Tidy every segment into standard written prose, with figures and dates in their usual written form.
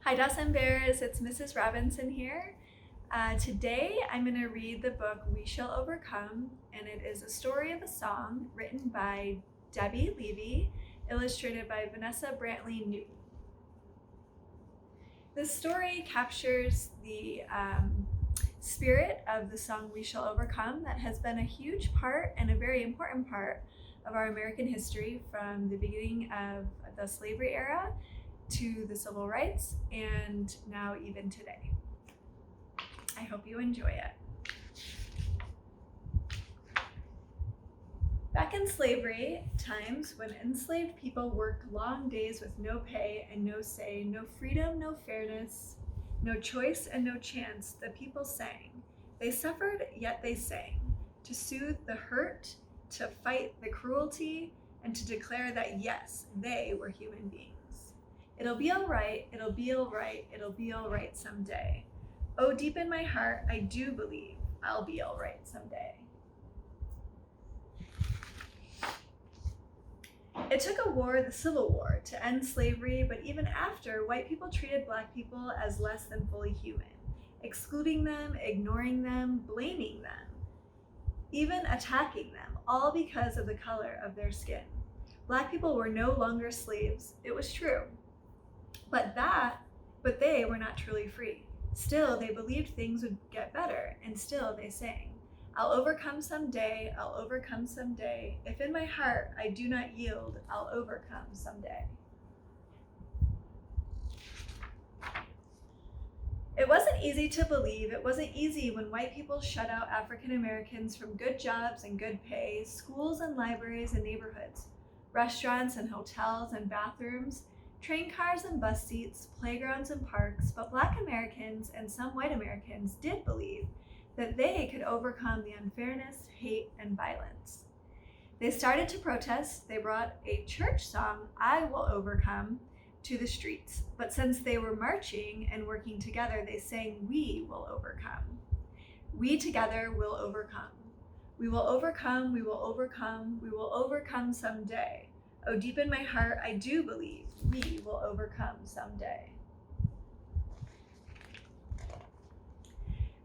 Hi Dawson Bears, it's Mrs. Robinson here. Today I'm going to read the book We Shall Overcome, and it is a story of a song written by Debbie Levy, illustrated by Vanessa Brantley-Newton. This story captures the spirit of the song We Shall Overcome that has been a huge part and a very important part of our American history from the beginning of the slavery era to the civil rights and now even today. I hope you enjoy it. Back in slavery times, when enslaved people worked long days with no pay and no say, no freedom, no fairness, no choice and no chance, the people sang. They suffered, yet they sang, to soothe the hurt, to fight the cruelty, and to declare that yes, they were human beings. It'll be all right, it'll be all right, it'll be all right someday. Oh, deep in my heart, I do believe I'll be all right someday. It took a war, the Civil War, to end slavery, but even after, white people treated Black people as less than fully human, excluding them, ignoring them, blaming them, even attacking them, all because of the color of their skin. Black people were no longer slaves, it was true. But they were not truly free. Still, they believed things would get better, and still they sang, I'll overcome someday, I'll overcome someday. If in my heart I do not yield, I'll overcome someday. It wasn't easy to believe. It wasn't easy when white people shut out African Americans from good jobs and good pay, schools and libraries and neighborhoods, restaurants and hotels and bathrooms, train cars and bus seats, playgrounds and parks, but Black Americans and some white Americans did believe that they could overcome the unfairness, hate, and violence. They started to protest. They brought a church song, I Will Overcome, to the streets. But since they were marching and working together, they sang, We will overcome. We together will overcome. We will overcome, we will overcome, we will overcome someday. Oh, deep in my heart, I do believe we will overcome someday.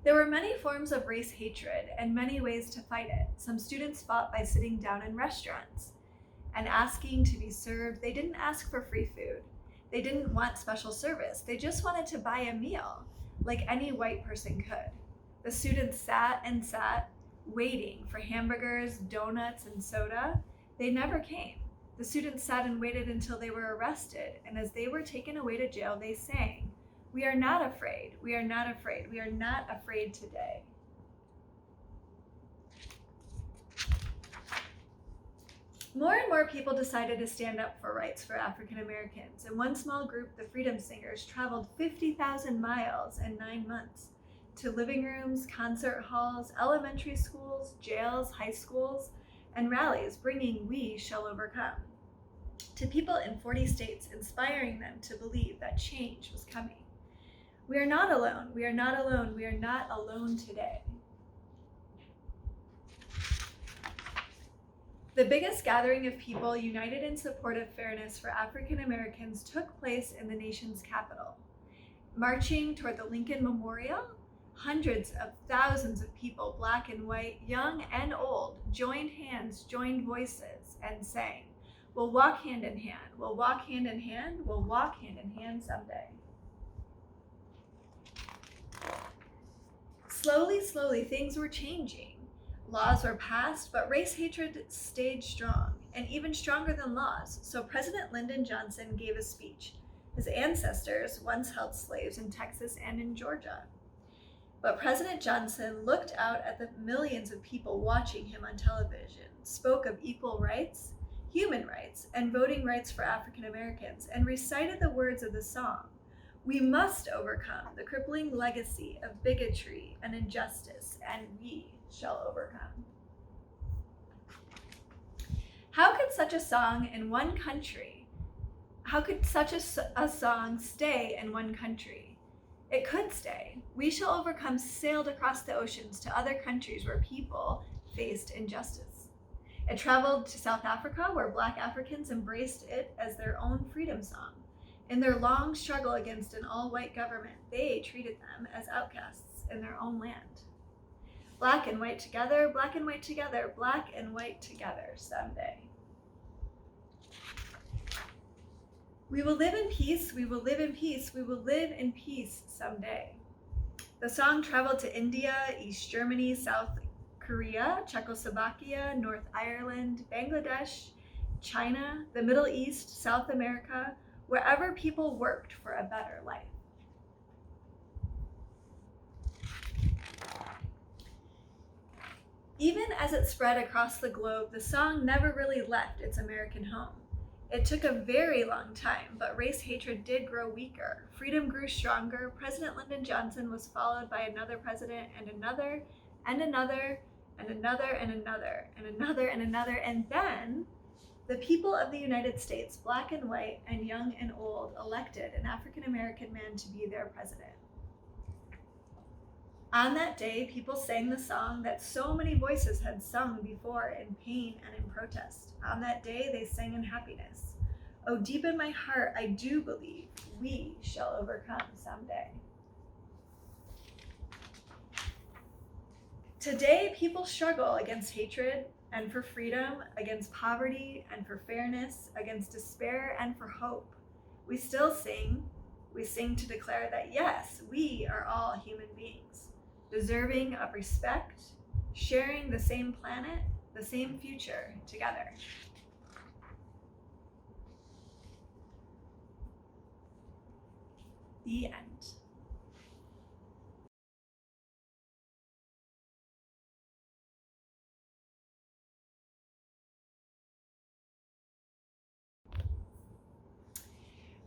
There were many forms of race hatred and many ways to fight it. Some students fought by sitting down in restaurants and asking to be served. They didn't ask for free food. They didn't want special service. They just wanted to buy a meal like any white person could. The students sat and sat, waiting for hamburgers, donuts, and soda. They never came. The students sat and waited until they were arrested, and as they were taken away to jail, they sang, We are not afraid, we are not afraid, we are not afraid today. More and more people decided to stand up for rights for African Americans, and one small group, the Freedom Singers, traveled 50,000 miles in 9 months to living rooms, concert halls, elementary schools, jails, high schools, and rallies, bringing We Shall Overcome to people in 40 states, inspiring them to believe that change was coming. We are not alone, we are not alone, we are not alone today. The biggest gathering of people united in support of fairness for African Americans took place in the nation's capital. Marching toward the Lincoln Memorial, hundreds of thousands of people, Black and white, young and old, joined hands, joined voices, and sang, We'll walk hand in hand, we'll walk hand in hand, we'll walk hand in hand someday. Slowly, slowly, things were changing. Laws were passed, but race hatred stayed strong, and even stronger than laws. So President Lyndon Johnson gave a speech. His ancestors once held slaves in Texas and in Georgia. But President Johnson looked out at the millions of people watching him on television, spoke of equal rights, human rights, and voting rights for African Americans, and recited the words of the song. We must overcome the crippling legacy of bigotry and injustice, and we shall overcome. How could such a song in one country, how could such a song stay in one country? It could stay. We Shall Overcome sailed across the oceans to other countries where people faced injustice. It traveled to South Africa, where Black Africans embraced it as their own freedom song. In their long struggle against an all-white government, they treated them as outcasts in their own land. Black and white together, black and white together, black and white together someday. We will live in peace, we will live in peace, we will live in peace someday. The song traveled to India, East Germany, South Korea, Czechoslovakia, North Ireland, Bangladesh, China, the Middle East, South America, wherever people worked for a better life. Even as it spread across the globe, the song never really left its American home. It took a very long time, but race hatred did grow weaker. Freedom grew stronger. President Lyndon Johnson was followed by another president and another, and another, and another, and another, and another, and another, and then the people of the United States, black and white and young and old, elected an African-American man to be their president. On that day, people sang the song that so many voices had sung before in pain and in protest. On that day, they sang in happiness. Oh, deep in my heart, I do believe we shall overcome someday. Today, people struggle against hatred and for freedom, against poverty and for fairness, against despair and for hope. We still sing. We sing to declare that yes, we are all human beings, deserving of respect, sharing the same planet, the same future together. The end.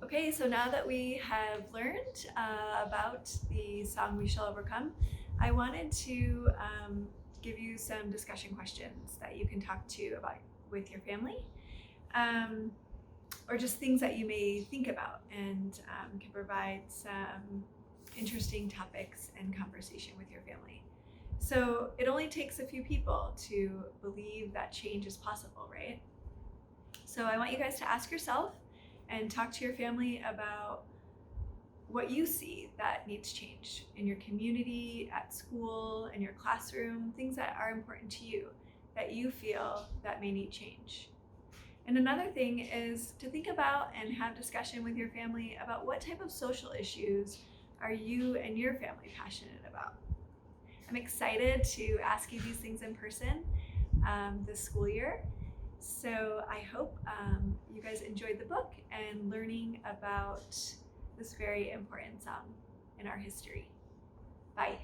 Okay, so now that we have learned about the song We Shall Overcome, I wanted to give you some discussion questions that you can talk to about with your family, or just things that you may think about, and can provide some interesting topics and conversation with your family. So it only takes a few people to believe that change is possible, right? So I want you guys to ask yourself and talk to your family about what you see that needs change in your community, at school, in your classroom, things that are important to you, that you feel that may need change. And another thing is to think about and have discussion with your family about what type of social issues are you and your family passionate about. I'm excited to ask you these things in person this school year. So I hope you guys enjoyed the book and learning about this very important song in our history. Bye.